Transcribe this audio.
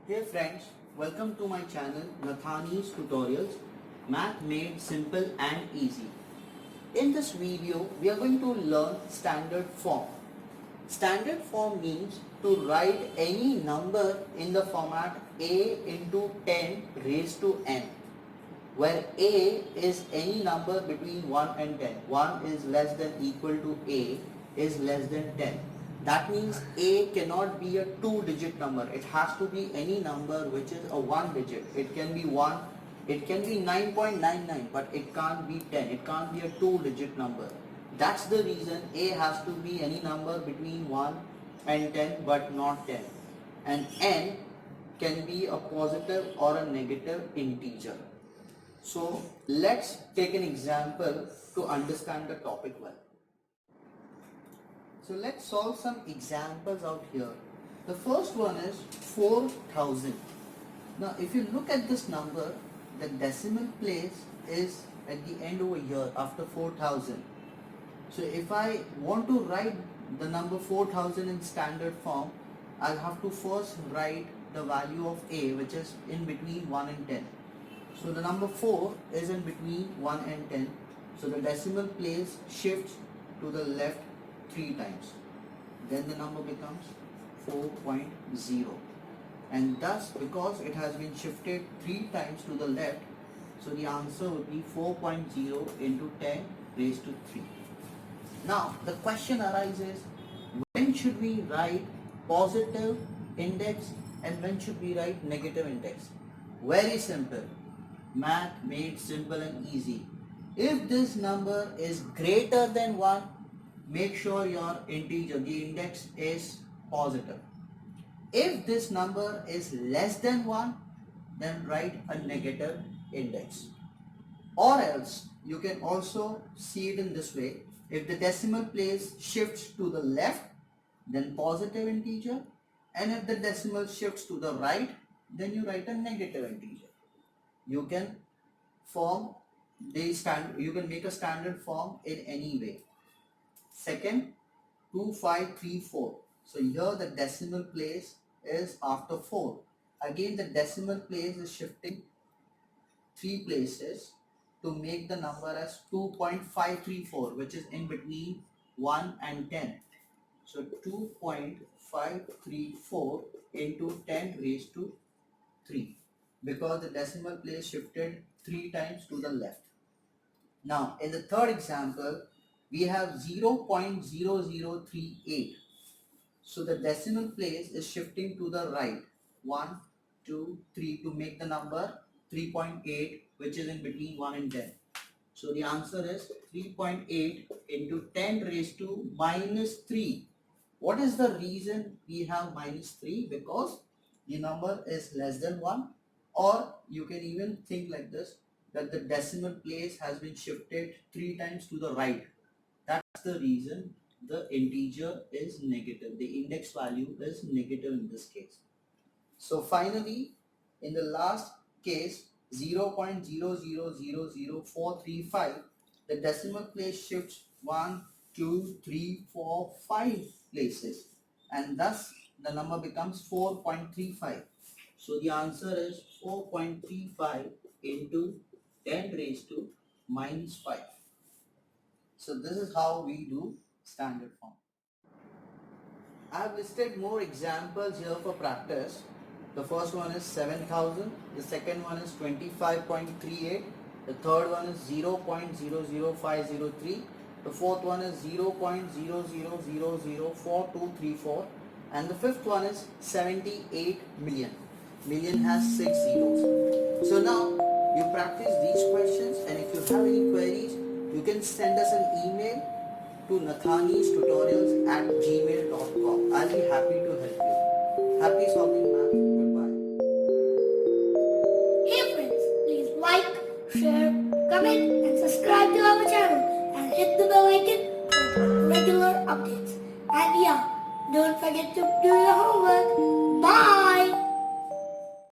Hey friends, welcome to my channel Nathanis Tutorials, Math Made Simple and Easy. In this video, we are going to learn standard form. Standard form means to write any number in the format a into 10 raised to n, where a is any number between 1 and 10. 1 is less than equal to a is less than 10. That means a cannot be a 2-digit number. It has to be any number which is a 1 digit. It can be 1, it can be 9.99, but it can't be 10. It can't be a 2-digit number. That's the reason a has to be any number between 1 and 10 but not 10. And n can be a positive or a negative integer. So let's take an example to understand the topic well. So let's solve some examples out here. The first one is 4,000. Now if you look at this number, the decimal place is at the end over here after 4,000. So if I want to write the number 4,000 in standard form, I'll have to first write the value of a, which is in between 1 and 10. So the number 4 is in between 1 and 10. So the decimal place shifts to the left 3 times. Then the number becomes 4.0. And thus, because it has been shifted 3 times to the left, so the answer would be 4.0 into 10 raised to 3. Now, the question arises, when should we write positive index and when should we write negative index? Very simple. Math made simple and easy. If this number is greater than 1, make sure your integer, the index, is positive. If this number is less than 1, then write a negative index. Or else, you can also see it in this way. If the decimal place shifts to the left, then positive integer. And if the decimal shifts to the right, then you write a negative integer. You can make a standard form in any way. Second, 2534. So here the decimal place is after 4. Again the decimal place is shifting 3 places to make the number as 2.534, which is in between 1 and 10. So 2.534 into 10 raised to 3, because the decimal place shifted 3 times to the left. Now in the third example, we have 0.0038. So the decimal place is shifting to the right 1, 2, 3 to make the number 3.8, which is in between 1 and 10. So the answer is 3.8 into 10 raised to minus 3. What is the reason we have minus 3? Because the number is less than 1, or you can even think like this, that the decimal place has been shifted 3 times to the right. That's the reason the integer is negative. The index value is negative in this case. So finally, in the last case, 0.0000435, the decimal place shifts 1, 2, 3, 4, 5 places, and thus the number becomes 4.35. So the answer is 4.35 into 10 raised to minus 5. So this is how we do standard form. I have listed more examples here for practice. The first one is 7,000. The second one is 25.38. The third one is 0.00503. The fourth one is 0.00004234. And the fifth one is 78 million. Million has 6 zeros. So now you practice these questions, and if you have any queries, you can send us an email to nathanistutorials@gmail.com. I'll be happy to help you. Happy solving math. Goodbye. Hey friends, please like, share, comment and subscribe to our channel and hit the bell icon for regular updates. And yeah, don't forget to do your homework. Bye!